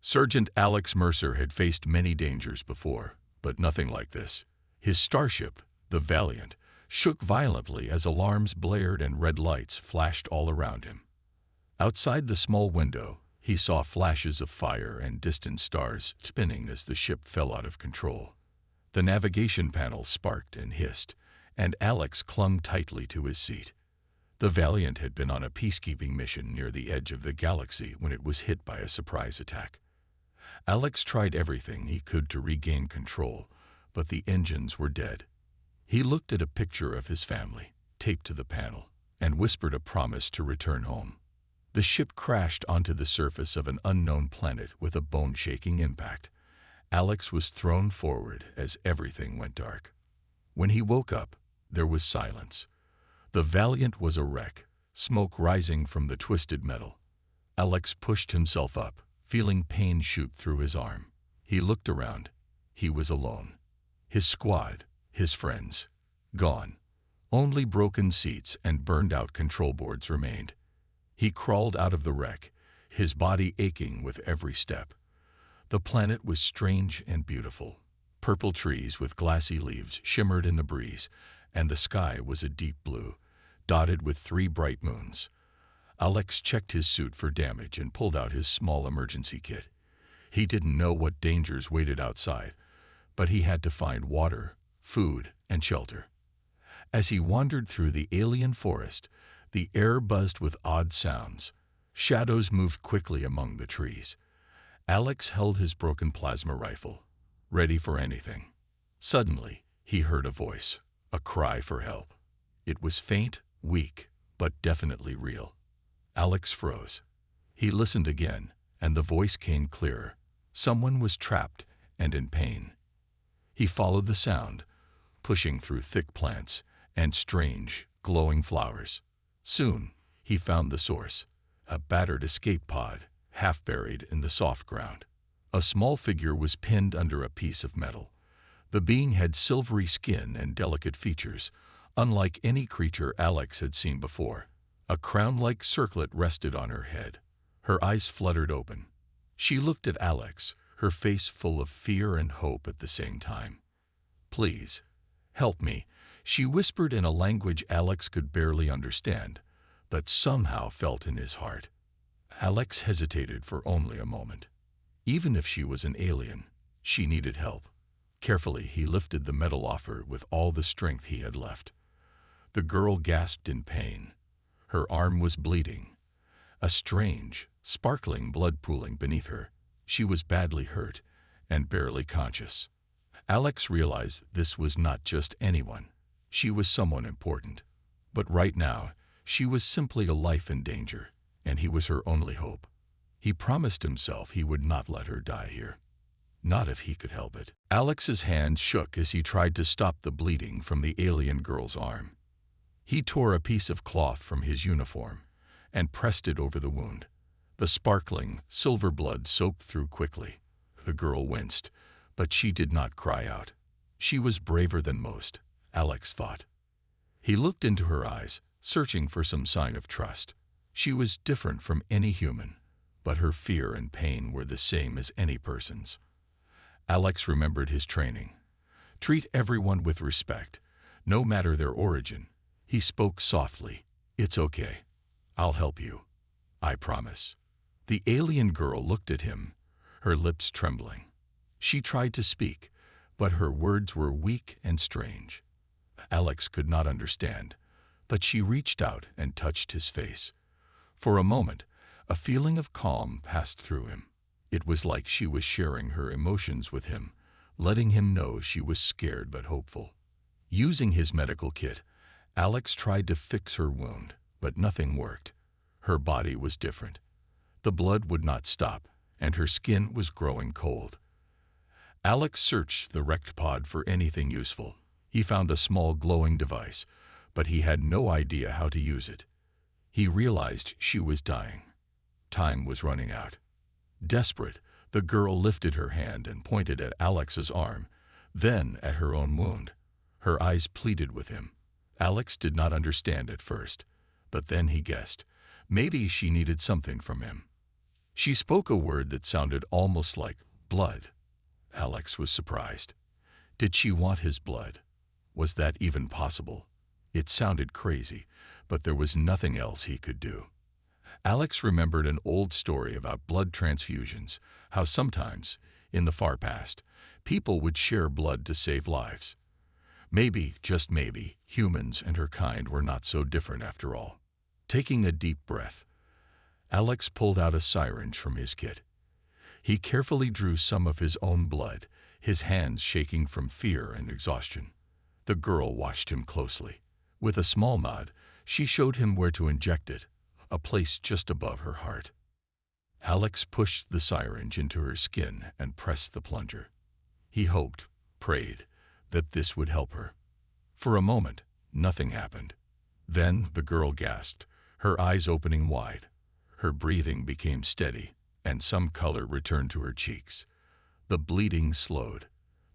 Sergeant Alex Mercer had faced many dangers before, but nothing like this. His starship, the Valiant, shook violently as alarms blared and red lights flashed all around him. Outside the small window, he saw flashes of fire and distant stars spinning as the ship fell out of control. The navigation panel sparked and hissed, and Alex clung tightly to his seat. The Valiant had been on a peacekeeping mission near the edge of the galaxy when it was hit by a surprise attack. Alex tried everything he could to regain control, but the engines were dead. He looked at a picture of his family, taped to the panel, and whispered a promise to return home. The ship crashed onto the surface of an unknown planet with a bone-shaking impact. Alex was thrown forward as everything went dark. When he woke up, there was silence. The Valiant was a wreck, smoke rising from the twisted metal. Alex pushed himself up, feeling pain shoot through his arm. He looked around. He was alone. His squad, his friends, gone. Only broken seats and burned-out control boards remained. He crawled out of the wreck, his body aching with every step. The planet was strange and beautiful. Purple trees with glassy leaves shimmered in the breeze, and the sky was a deep blue, dotted with 3 bright moons. Alex checked his suit for damage and pulled out his small emergency kit. He didn't know what dangers waited outside, but he had to find water, food, and shelter. As he wandered through the alien forest, the air buzzed with odd sounds. Shadows moved quickly among the trees. Alex held his broken plasma rifle, ready for anything. Suddenly, he heard a voice, a cry for help. It was faint, weak, but definitely real. Alex froze. He listened again, and the voice came clearer. Someone was trapped and in pain. He followed the sound, pushing through thick plants and strange, glowing flowers. Soon, he found the source, a battered escape pod, half buried in the soft ground. A small figure was pinned under a piece of metal. The being had silvery skin and delicate features, unlike any creature Alex had seen before. A crown-like circlet rested on her head. Her eyes fluttered open. She looked at Alex, her face full of fear and hope at the same time. "Please, help me," she whispered in a language Alex could barely understand, but somehow felt in his heart. Alex hesitated for only a moment. Even if she was an alien, she needed help. Carefully, he lifted the metal off her with all the strength he had left. The girl gasped in pain. Her arm was bleeding, a strange, sparkling blood pooling beneath her. She was badly hurt and barely conscious. Alex realized this was not just anyone. She was someone important. But right now, she was simply a life in danger, and he was her only hope. He promised himself he would not let her die here. Not if he could help it. Alex's hand shook as he tried to stop the bleeding from the alien girl's arm. He tore a piece of cloth from his uniform and pressed it over the wound. The sparkling, silver blood soaked through quickly. The girl winced, but she did not cry out. She was braver than most, Alex thought. He looked into her eyes, searching for some sign of trust. She was different from any human, but her fear and pain were the same as any person's. Alex remembered his training. Treat everyone with respect, no matter their origin. He spoke softly. "It's okay. I'll help you. I promise." The alien girl looked at him, her lips trembling. She tried to speak, but her words were weak and strange. Alex could not understand, but she reached out and touched his face. For a moment, a feeling of calm passed through him. It was like she was sharing her emotions with him, letting him know she was scared but hopeful. Using his medical kit, Alex tried to fix her wound, but nothing worked. Her body was different. The blood would not stop, and her skin was growing cold. Alex searched the wrecked pod for anything useful. He found a small glowing device, but he had no idea how to use it. He realized she was dying. Time was running out. Desperate, the girl lifted her hand and pointed at Alex's arm, then at her own wound. Her eyes pleaded with him. Alex did not understand at first, but then he guessed. Maybe she needed something from him. She spoke a word that sounded almost like blood. Alex was surprised. Did she want his blood? Was that even possible? It sounded crazy, but there was nothing else he could do. Alex remembered an old story about blood transfusions, how sometimes, in the far past, people would share blood to save lives. Maybe, just maybe, humans and her kind were not so different after all. Taking a deep breath, Alex pulled out a syringe from his kit. He carefully drew some of his own blood, his hands shaking from fear and exhaustion. The girl watched him closely. With a small nod, she showed him where to inject it, a place just above her heart. Alex pushed the syringe into her skin and pressed the plunger. He hoped, prayed, that this would help her. For a moment, nothing happened. Then the girl gasped, her eyes opening wide. Her breathing became steady, and some color returned to her cheeks. The bleeding slowed.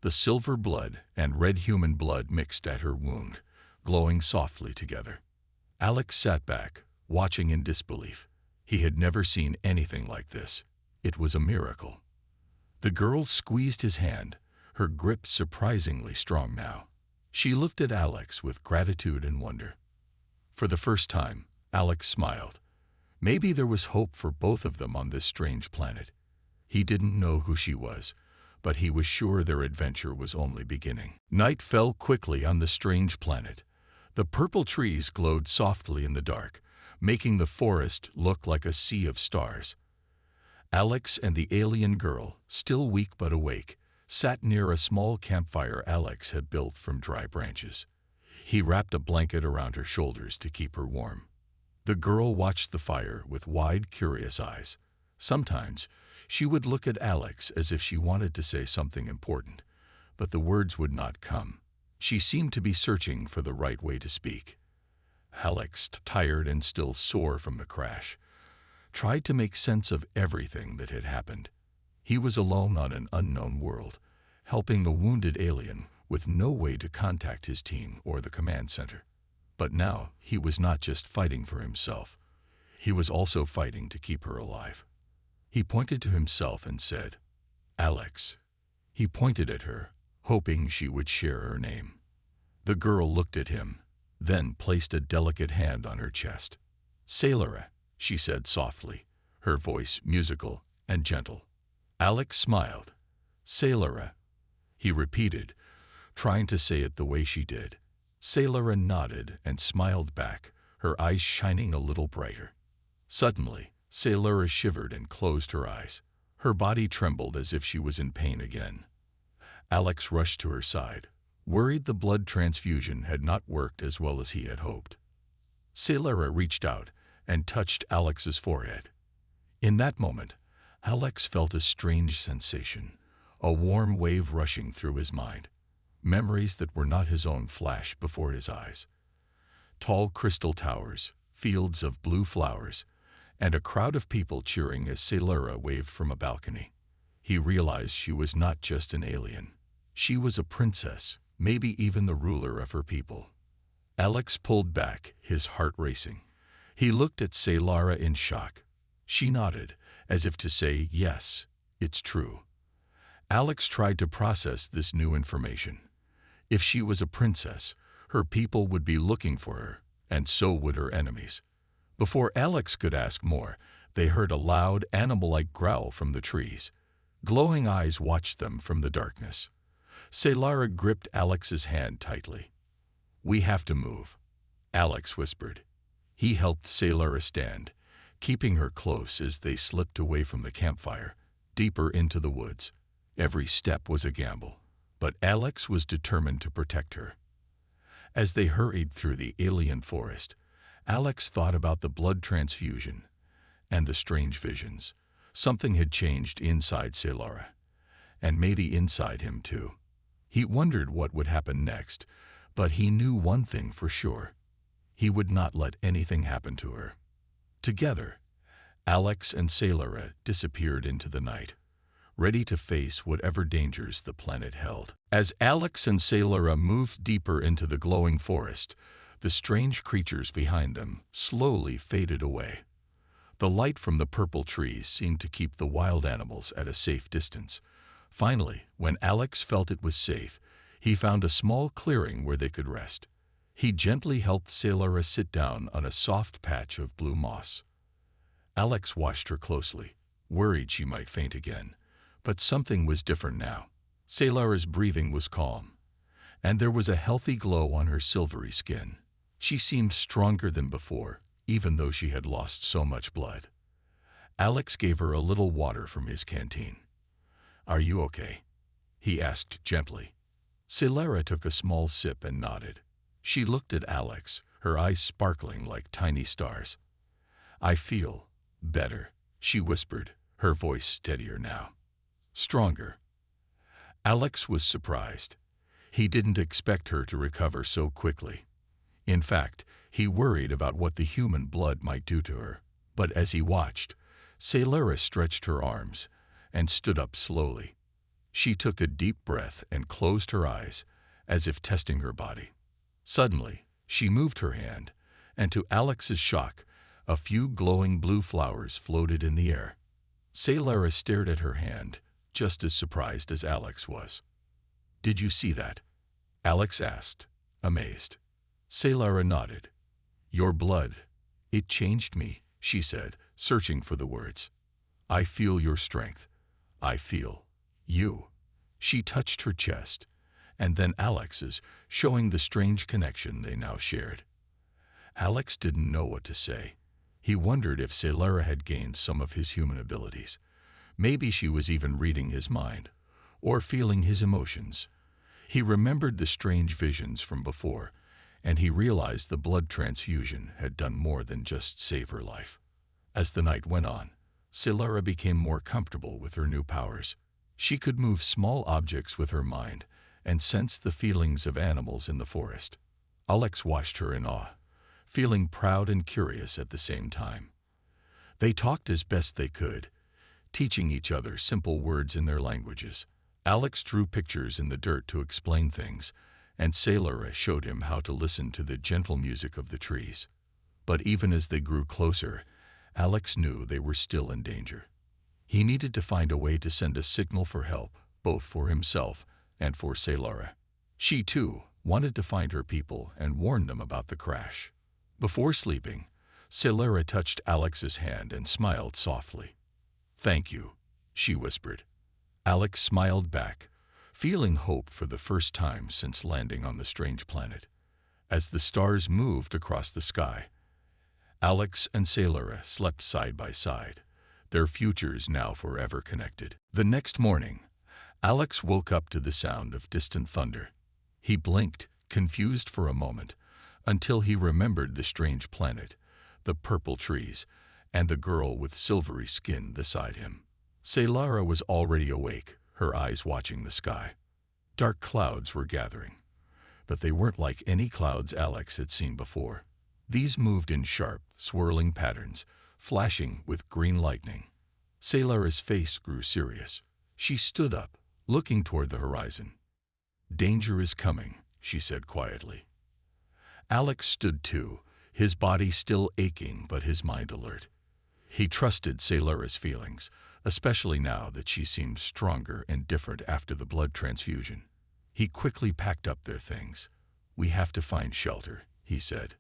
The silver blood and red human blood mixed at her wound, glowing softly together. Alex sat back, watching in disbelief. He had never seen anything like this. It was a miracle. The girl squeezed his hand, her grip surprisingly strong now. She looked at Alex with gratitude and wonder. For the first time, Alex smiled. Maybe there was hope for both of them on this strange planet. He didn't know who she was, but he was sure their adventure was only beginning. Night fell quickly on the strange planet. The purple trees glowed softly in the dark, making the forest look like a sea of stars. Alex and the alien girl, still weak but awake, sat near a small campfire Alex had built from dry branches. He wrapped a blanket around her shoulders to keep her warm. The girl watched the fire with wide, curious eyes. Sometimes, she would look at Alex as if she wanted to say something important, but the words would not come. She seemed to be searching for the right way to speak. Alex, tired and still sore from the crash, tried to make sense of everything that had happened. He was alone on an unknown world, helping a wounded alien with no way to contact his team or the command center. But now, he was not just fighting for himself. He was also fighting to keep her alive. He pointed to himself and said, "Alex." He pointed at her, hoping she would share her name. The girl looked at him, then placed a delicate hand on her chest. "Sailora," she said softly, her voice musical and gentle. Alex smiled. "Sailora," he repeated, trying to say it the way she did. Sailora nodded and smiled back, her eyes shining a little brighter. Suddenly, Sailora shivered and closed her eyes. Her body trembled as if she was in pain again. Alex rushed to her side, worried the blood transfusion had not worked as well as he had hoped. Sailora reached out and touched Alex's forehead. In that moment, Alex felt a strange sensation, a warm wave rushing through his mind. Memories that were not his own flashed before his eyes. Tall crystal towers, fields of blue flowers, and a crowd of people cheering as Sailora waved from a balcony. He realized she was not just an alien. She was a princess, maybe even the ruler of her people. Alex pulled back, his heart racing. He looked at Sailora in shock. She nodded, as if to say, "Yes, it's true." Alex tried to process this new information. If she was a princess, her people would be looking for her, and so would her enemies. Before Alex could ask more, they heard a loud, animal-like growl from the trees. Glowing eyes watched them from the darkness. Sailora gripped Alex's hand tightly. "We have to move," Alex whispered. He helped Sailora stand, keeping her close as they slipped away from the campfire, deeper into the woods. Every step was a gamble, but Alex was determined to protect her. As they hurried through the alien forest, Alex thought about the blood transfusion and the strange visions. Something had changed inside Sailora, and maybe inside him too. He wondered what would happen next, but he knew one thing for sure. He would not let anything happen to her. Together, Alex and Sailora disappeared into the night, ready to face whatever dangers the planet held. As Alex and Sailora moved deeper into the glowing forest, the strange creatures behind them slowly faded away. The light from the purple trees seemed to keep the wild animals at a safe distance. Finally, when Alex felt it was safe, he found a small clearing where they could rest. He gently helped Sailora sit down on a soft patch of blue moss. Alex watched her closely, worried she might faint again. But something was different now. Sailora's breathing was calm, and there was a healthy glow on her silvery skin. She seemed stronger than before, even though she had lost so much blood. Alex gave her a little water from his canteen. "Are you okay?" he asked gently. Sailora took a small sip and nodded. She looked at Alex, her eyes sparkling like tiny stars. "I feel better," she whispered, her voice steadier now. "Stronger." Alex was surprised. He didn't expect her to recover so quickly. In fact, he worried about what the human blood might do to her. But as he watched, Sailora stretched her arms and stood up slowly. She took a deep breath and closed her eyes, as if testing her body. Suddenly, she moved her hand, and to Alex's shock, a few glowing blue flowers floated in the air. Sailora stared at her hand, just as surprised as Alex was. "Did you see that?" Alex asked, amazed. Sailora nodded. "Your blood, it changed me," she said, searching for the words. "I feel your strength. I feel you." She touched her chest, and then Alex's, showing the strange connection they now shared. Alex didn't know what to say. He wondered if Sailora had gained some of his human abilities. Maybe she was even reading his mind, or feeling his emotions. He remembered the strange visions from before, and he realized the blood transfusion had done more than just save her life. As the night went on, Sailora became more comfortable with her new powers. She could move small objects with her mind and sense the feelings of animals in the forest. Alex watched her in awe, feeling proud and curious at the same time. They talked as best they could, teaching each other simple words in their languages. Alex drew pictures in the dirt to explain things, and Sailora showed him how to listen to the gentle music of the trees. But even as they grew closer, Alex knew they were still in danger. He needed to find a way to send a signal for help, both for himself and for Sailora. She, too, wanted to find her people and warn them about the crash. Before sleeping, Sailora touched Alex's hand and smiled softly. "Thank you," she whispered. Alex smiled back, feeling hope for the first time since landing on the strange planet. As the stars moved across the sky, Alex and Sailora slept side by side, their futures now forever connected. The next morning, Alex woke up to the sound of distant thunder. He blinked, confused for a moment, until he remembered the strange planet, the purple trees, and the girl with silvery skin beside him. Sailora was already awake, her eyes watching the sky. Dark clouds were gathering, but they weren't like any clouds Alex had seen before. These moved in sharp, swirling patterns, flashing with green lightning. Sailora's face grew serious. She stood up, looking toward the horizon. "Danger is coming," she said quietly. Alex stood too, his body still aching but his mind alert. He trusted Sailora's feelings, especially now that she seemed stronger and different after the blood transfusion. He quickly packed up their things. "We have to find shelter," he said.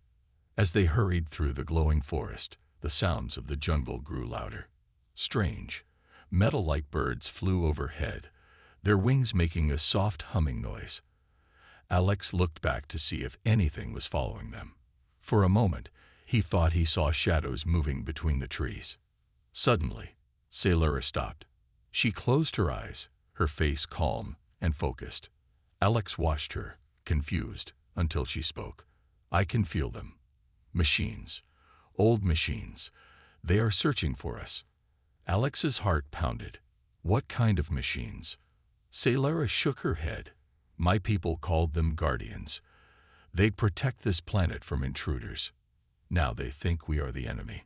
As they hurried through the glowing forest, the sounds of the jungle grew louder. Strange, metal-like birds flew overhead, their wings making a soft humming noise. Alex looked back to see if anything was following them. For a moment, he thought he saw shadows moving between the trees. Suddenly, Sailora stopped. She closed her eyes, her face calm and focused. Alex watched her, confused, until she spoke. "I can feel them. Machines. Old machines. They are searching for us." Alex's heart pounded. "What kind of machines?" Sailora shook her head. "My people called them guardians. They protect this planet from intruders. Now they think we are the enemy."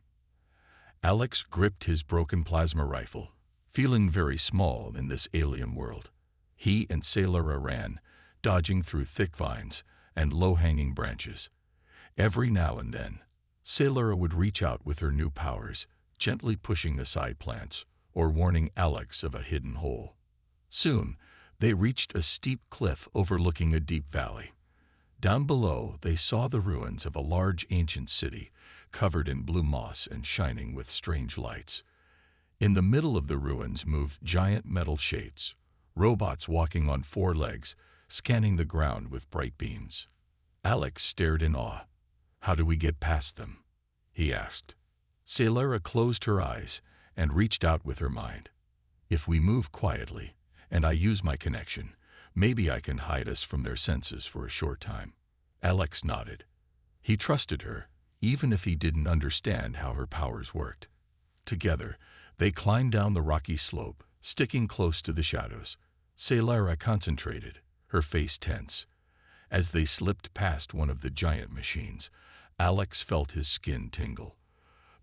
Alex gripped his broken plasma rifle, feeling very small in this alien world. He and Sailora ran, dodging through thick vines and low-hanging branches. Every now and then, Sailora would reach out with her new powers, gently pushing aside plants or warning Alex of a hidden hole. Soon, they reached a steep cliff overlooking a deep valley. Down below, they saw the ruins of a large ancient city, covered in blue moss and shining with strange lights. In the middle of the ruins moved giant metal shapes, robots walking on four legs, scanning the ground with bright beams. Alex stared in awe. "How do we get past them?" he asked. Sailora closed her eyes and reached out with her mind. "If we move quietly, and I use my connection, maybe I can hide us from their senses for a short time." Alex nodded. He trusted her, even if he didn't understand how her powers worked. Together, they climbed down the rocky slope, sticking close to the shadows. Sailora concentrated, her face tense. As they slipped past one of the giant machines, Alex felt his skin tingle.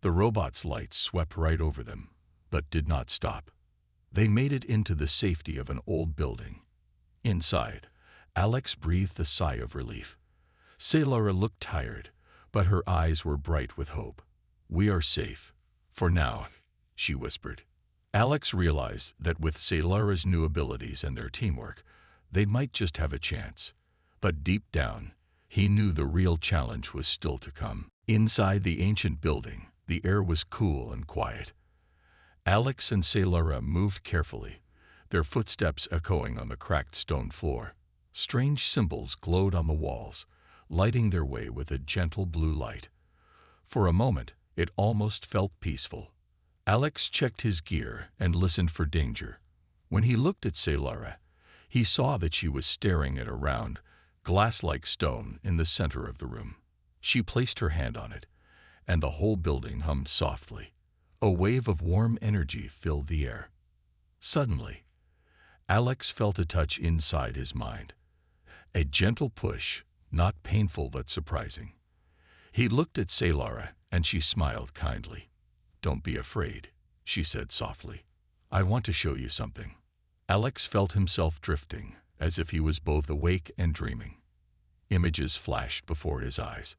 The robot's lights swept right over them, but did not stop. They made it into the safety of an old building. Inside, Alex breathed a sigh of relief. Sailora looked tired, but her eyes were bright with hope. "We are safe. For now," she whispered. Alex realized that with Sailora's new abilities and their teamwork, they might just have a chance. But deep down, he knew the real challenge was still to come. Inside the ancient building, the air was cool and quiet. Alex and Sailora moved carefully, their footsteps echoing on the cracked stone floor. Strange symbols glowed on the walls, lighting their way with a gentle blue light. For a moment, it almost felt peaceful. Alex checked his gear and listened for danger. When he looked at Sailora, he saw that she was staring at a round, glass-like stone in the center of the room. She placed her hand on it, and the whole building hummed softly. A wave of warm energy filled the air. Suddenly, Alex felt a touch inside his mind. A gentle push, not painful but surprising. He looked at Sailora, and she smiled kindly. "Don't be afraid," she said softly. "I want to show you something." Alex felt himself drifting, as if he was both awake and dreaming. Images flashed before his eyes.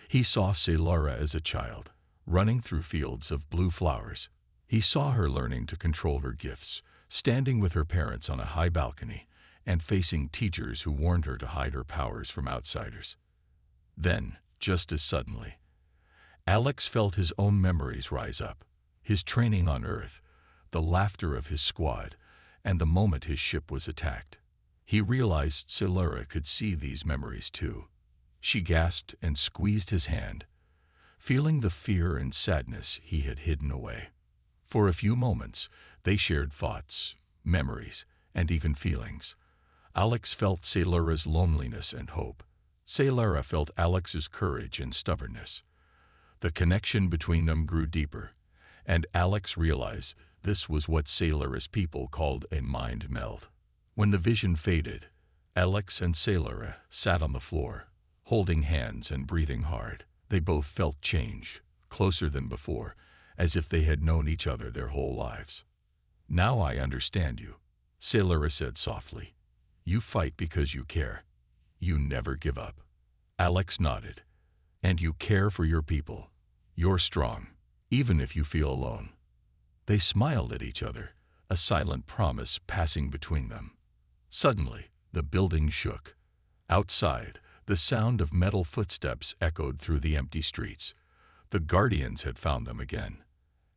He saw Sailora as a child, running through fields of blue flowers. He saw her learning to control her gifts, standing with her parents on a high balcony, and facing teachers who warned her to hide her powers from outsiders. Then, just as suddenly, Alex felt his own memories rise up, his training on Earth, the laughter of his squad, and the moment his ship was attacked. He realized Sailora could see these memories too. She gasped and squeezed his hand, feeling the fear and sadness he had hidden away. For a few moments, they shared thoughts, memories, and even feelings. Alex felt Sailora's loneliness and hope. Sailora felt Alex's courage and stubbornness. The connection between them grew deeper, and Alex realized this was what Sailora's people called a mind meld. When the vision faded, Alex and Sailora sat on the floor, holding hands and breathing hard. They both felt change, closer than before, as if they had known each other their whole lives. "Now I understand you," Sailora said softly. "You fight because you care. You never give up." Alex nodded. "And you care for your people. You're strong, even if you feel alone." They smiled at each other, a silent promise passing between them. Suddenly, the building shook. Outside, the sound of metal footsteps echoed through the empty streets. The Guardians had found them again.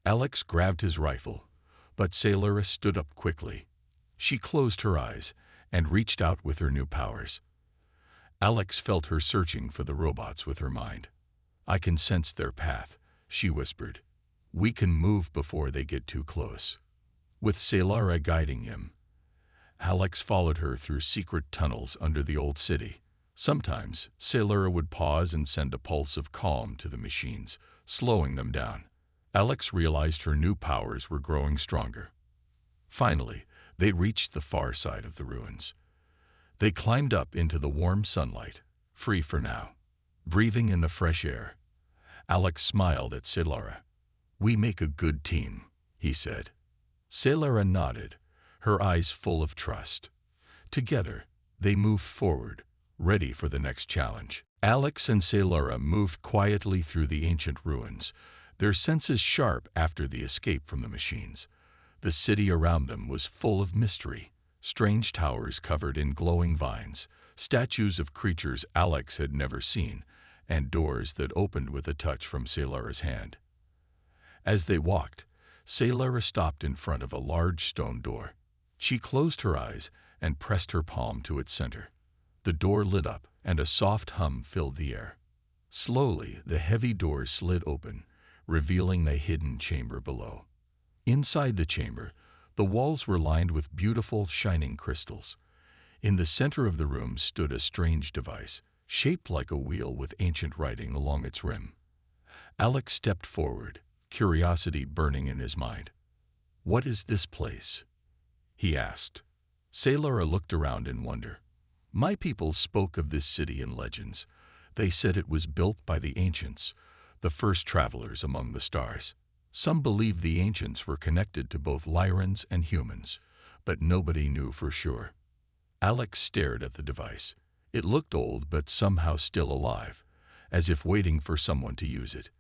Alex grabbed his rifle, but Sailora stood up quickly. She closed her eyes and reached out with her new powers. Alex felt her searching for the robots with her mind. "I can sense their path," she whispered. "We can move before they get too close." With Sailora guiding him, Alex followed her through secret tunnels under the old city. Sometimes, Sailora would pause and send a pulse of calm to the machines, slowing them down. Alex realized her new powers were growing stronger. Finally, they reached the far side of the ruins. They climbed up into the warm sunlight, free for now. Breathing in the fresh air, Alex smiled at Sailora. "We make a good team," he said. Sailora nodded, her eyes full of trust. Together, they moved forward, ready for the next challenge. Alex and Sailora moved quietly through the ancient ruins, their senses sharp after the escape from the machines. The city around them was full of mystery, strange towers covered in glowing vines, statues of creatures Alex had never seen, and doors that opened with a touch from Saylora's hand. As they walked, Saylora stopped in front of a large stone door. She closed her eyes and pressed her palm to its center. The door lit up, and a soft hum filled the air. Slowly, the heavy door slid open, revealing a hidden chamber below. Inside the chamber, the walls were lined with beautiful, shining crystals. In the center of the room stood a strange device, shaped like a wheel with ancient writing along its rim. Alex stepped forward, curiosity burning in his mind. "What is this place?" he asked. Saylora looked around in wonder. "My people spoke of this city in legends. They said it was built by the ancients, the first travelers among the stars. Some believed the ancients were connected to both Lyrans and humans, but nobody knew for sure." Alex stared at the device. It looked old but somehow still alive, as if waiting for someone to use it.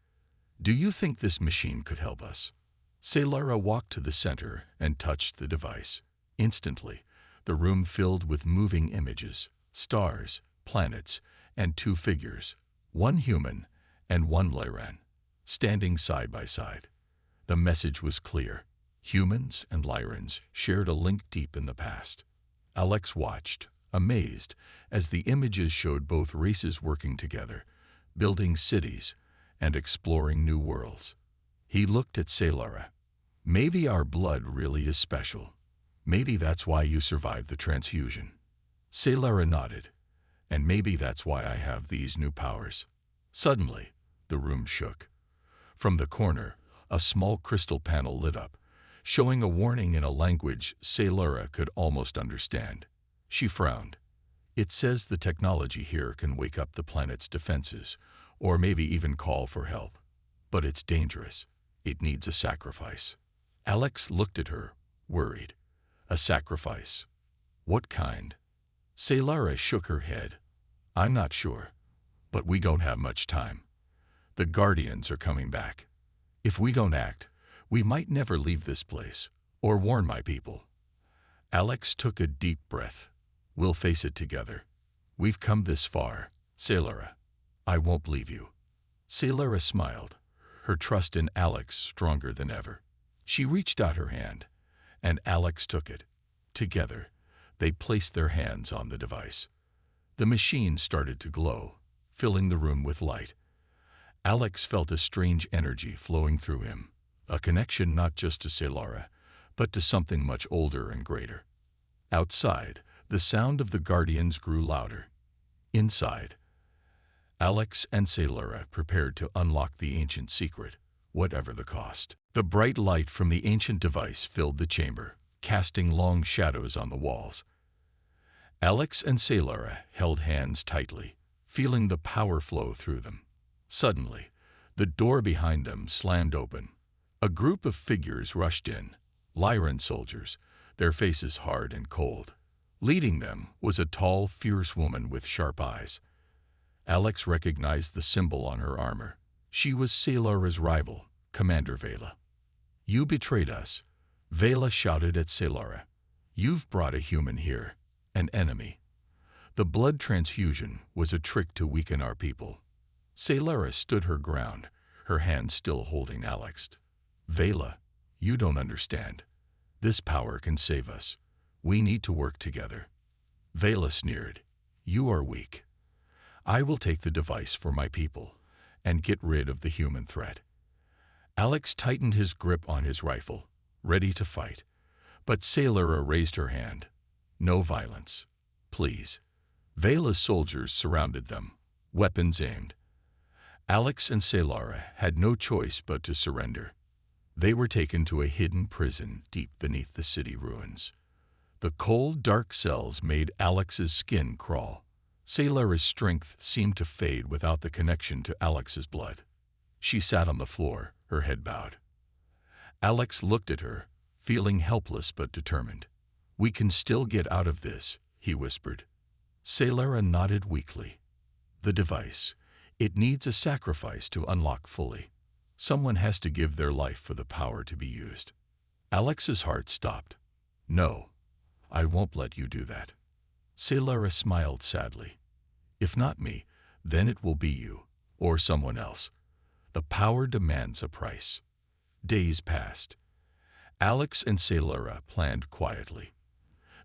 "Do you think this machine could help us?" Saylora walked to the center and touched the device. Instantly, the room filled with moving images, stars, planets, and two figures, one human and one Lyran, standing side by side. The message was clear. Humans and Lyrans shared a link deep in the past. Alex watched, amazed, as the images showed both races working together, building cities and exploring new worlds. He looked at Saylora. "Maybe our blood really is special. Maybe that's why you survived the transfusion." Saylora nodded. "And maybe that's why I have these new powers." Suddenly, the room shook. From the corner, a small crystal panel lit up, showing a warning in a language Saylora could almost understand. She frowned. "It says the technology here can wake up the planet's defenses, or maybe even call for help. But it's dangerous. It needs a sacrifice." Alex looked at her, worried. "A sacrifice? What kind?" Saylora shook her head. "I'm not sure, but we don't have much time. The Guardians are coming back. If we don't act, we might never leave this place, or warn my people." Alex took a deep breath. "We'll face it together. We've come this far, Saylora. I won't leave you." Saylora smiled, her trust in Alex stronger than ever. She reached out her hand, and Alex took it. Together, they placed their hands on the device. The machine started to glow, filling the room with light. Alex felt a strange energy flowing through him, a connection not just to Saylora, but to something much older and greater. Outside, the sound of the Guardians grew louder. Inside, Alex and Saylora prepared to unlock the ancient secret, whatever the cost. The bright light from the ancient device filled the chamber, casting long shadows on the walls. Alex and Saylora held hands tightly, feeling the power flow through them. Suddenly, the door behind them slammed open. A group of figures rushed in, Lyran soldiers, their faces hard and cold. Leading them was a tall, fierce woman with sharp eyes. Alex recognized the symbol on her armor. She was Saylora's rival, Commander Vela. "You betrayed us," Vela shouted at Saylora. "You've brought a human here, an enemy. The blood transfusion was a trick to weaken our people." Saylora stood her ground, her hand still holding Alex. "Vela, you don't understand. This power can save us. We need to work together." Vela sneered. "You are weak. I will take the device for my people and get rid of the human threat." Alex tightened his grip on his rifle, ready to fight. But Saylora raised her hand. "No violence, please." Vela's soldiers surrounded them, weapons aimed. Alex and Saylora had no choice but to surrender. They were taken to a hidden prison deep beneath the city ruins. The cold, dark cells made Alex's skin crawl. Saylora's strength seemed to fade without the connection to Alex's blood. She sat on the floor, her head bowed. Alex looked at her, feeling helpless but determined. "We can still get out of this," he whispered. Saylora nodded weakly. "The device. It needs a sacrifice to unlock fully." Someone has to give their life for the power to be used. Alex's heart stopped. No, I won't let you do that. Sailora smiled sadly. If not me, then it will be you, or someone else. The power demands a price. Days passed. Alex and Sailora planned quietly.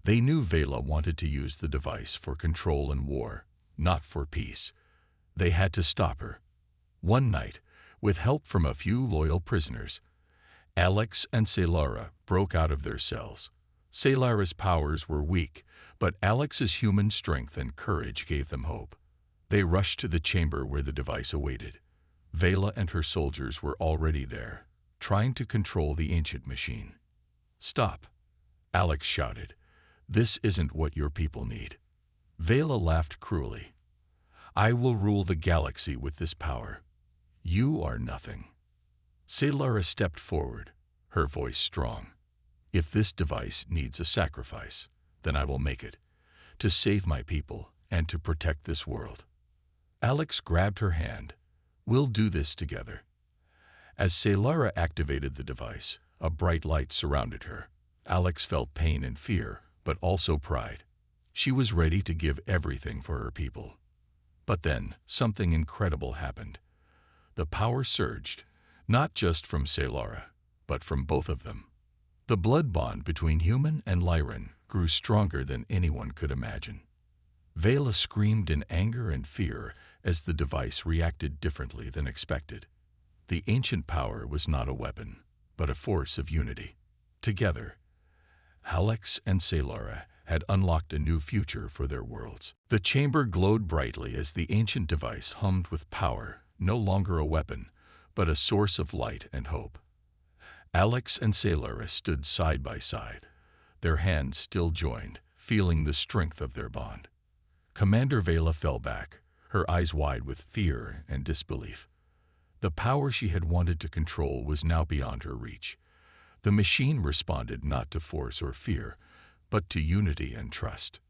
They knew Vela wanted to use the device for control and war, not for peace. They had to stop her. One night, with help from a few loyal prisoners, Alex and Sailora broke out of their cells. Sailora's powers were weak, but Alex's human strength and courage gave them hope. They rushed to the chamber where the device awaited. Vela and her soldiers were already there, trying to control the ancient machine. Stop, Alex shouted. This isn't what your people need. Vela laughed cruelly. I will rule the galaxy with this power. You are nothing. Sailora stepped forward, her voice strong. If this device needs a sacrifice, then I will make it, to save my people and to protect this world. Alex grabbed her hand. We'll do this together. As Sailora activated the device, a bright light surrounded her. Alex felt pain and fear, but also pride. She was ready to give everything for her people. But then, something incredible happened. The power surged, not just from Sailora, but from both of them. The blood bond between human and Lyran grew stronger than anyone could imagine. Vela screamed in anger and fear as the device reacted differently than expected. The ancient power was not a weapon, but a force of unity. Together, Alex and Sailora had unlocked a new future for their worlds. The chamber glowed brightly as the ancient device hummed with power, no longer a weapon, but a source of light and hope. Alex and Sailora stood side by side, their hands still joined, feeling the strength of their bond. Commander Vela fell back, her eyes wide with fear and disbelief. The power she had wanted to control was now beyond her reach. The machine responded not to force or fear, but to unity and trust.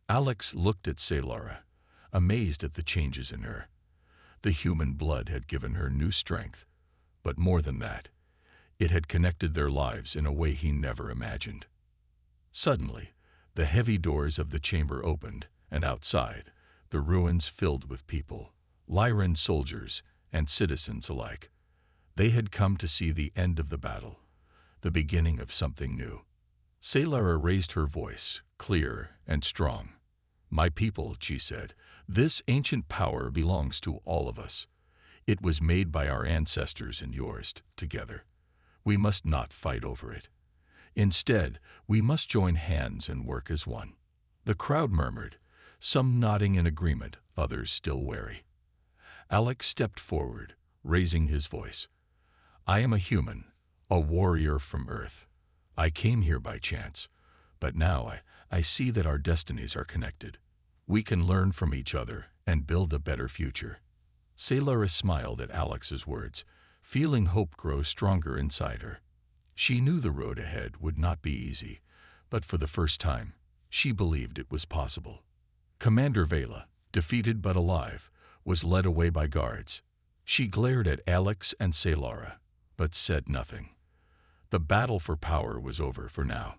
Alex looked at Sailora, amazed at the changes in her. The human blood had given her new strength, but more than that, it had connected their lives in a way he never imagined. Suddenly, the heavy doors of the chamber opened, and outside, the ruins filled with people, Lyran soldiers and citizens alike. They had come to see the end of the battle, the beginning of something new. Sailora raised her voice, clear and strong. My people, she said, this ancient power belongs to all of us. It was made by our ancestors and yours, together. We must not fight over it. Instead, we must join hands and work as one. The crowd murmured, some nodding in agreement, others still wary. Alex stepped forward, raising his voice. I am a human, a warrior from Earth. I came here by chance, but now I see that our destinies are connected. We can learn from each other and build a better future. Sailora smiled at Alex's words, feeling hope grow stronger inside her. She knew the road ahead would not be easy, but for the first time, she believed it was possible. Commander Vela, defeated but alive, was led away by guards. She glared at Alex and Sailora, but said nothing. The battle for power was over for now.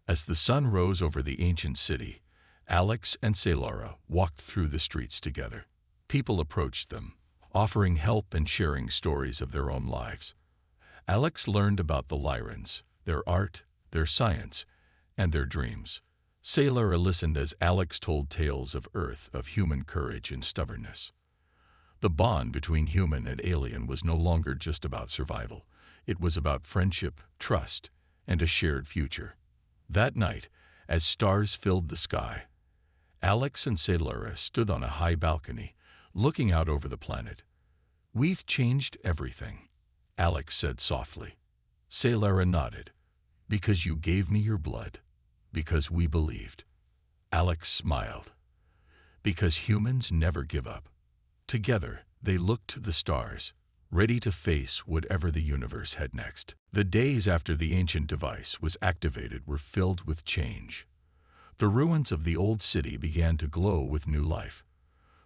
As the sun rose over the ancient city, Alex and Sailora walked through the streets together. People approached them, offering help and sharing stories of their own lives. Alex learned about the Lyrans, their art, their science, and their dreams. Sailora listened as Alex told tales of Earth, of human courage and stubbornness. The bond between human and alien was no longer just about survival. It was about friendship, trust, and a shared future. That night, as stars filled the sky, Alex and Sailora stood on a high balcony, looking out over the planet. We've changed everything, Alex said softly. Sailora nodded. Because you gave me your blood. Because we believed. Alex smiled. Because humans never give up. Together, they looked to the stars, ready to face whatever the universe had next. The days after the ancient device was activated were filled with change. The ruins of the old city began to glow with new life.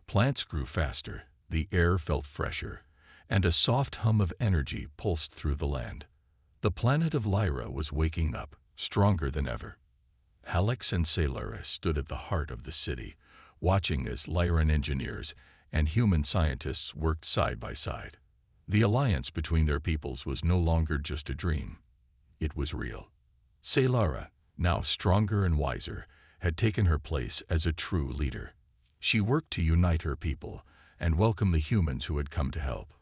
Plants grew faster, the air felt fresher, and a soft hum of energy pulsed through the land. The planet of Lyra was waking up, stronger than ever. Alex and Sailora stood at the heart of the city, watching as Lyran engineers and human scientists worked side by side. The alliance between their peoples was no longer just a dream. It was real. Sailora, now stronger and wiser, had taken her place as a true leader. She worked to unite her people and welcome the humans who had come to help.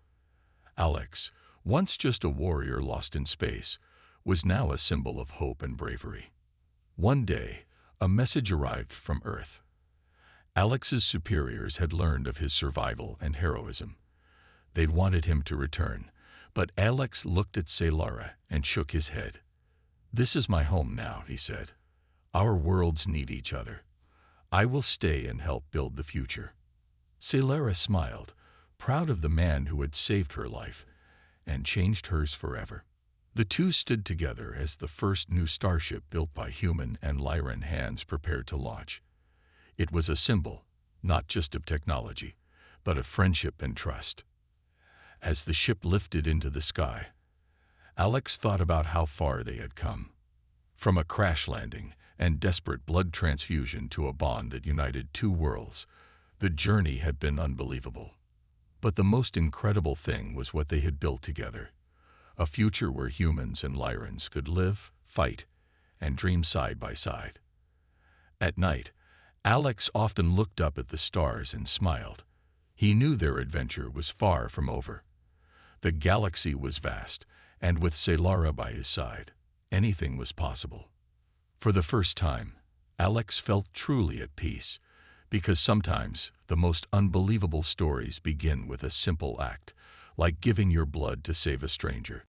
Alex, once just a warrior lost in space, was now a symbol of hope and bravery. One day, a message arrived from Earth. Alex's superiors had learned of his survival and heroism. They'd wanted him to return, but Alex looked at Sailora and shook his head. "This is my home now," he said. "Our worlds need each other. I will stay and help build the future." Sailora smiled, proud of the man who had saved her life and changed hers forever. The two stood together as the first new starship built by human and Lyran hands prepared to launch. It was a symbol, not just of technology, but of friendship and trust. As the ship lifted into the sky, Alex thought about how far they had come. From a crash landing and desperate blood transfusion to a bond that united two worlds, the journey had been unbelievable. But the most incredible thing was what they had built together. A future where humans and Lyrans could live, fight, and dream side by side. At night, Alex often looked up at the stars and smiled. He knew their adventure was far from over. The galaxy was vast, and with Sailora by his side, anything was possible. For the first time, Alex felt truly at peace, because sometimes the most unbelievable stories begin with a simple act, like giving your blood to save a stranger.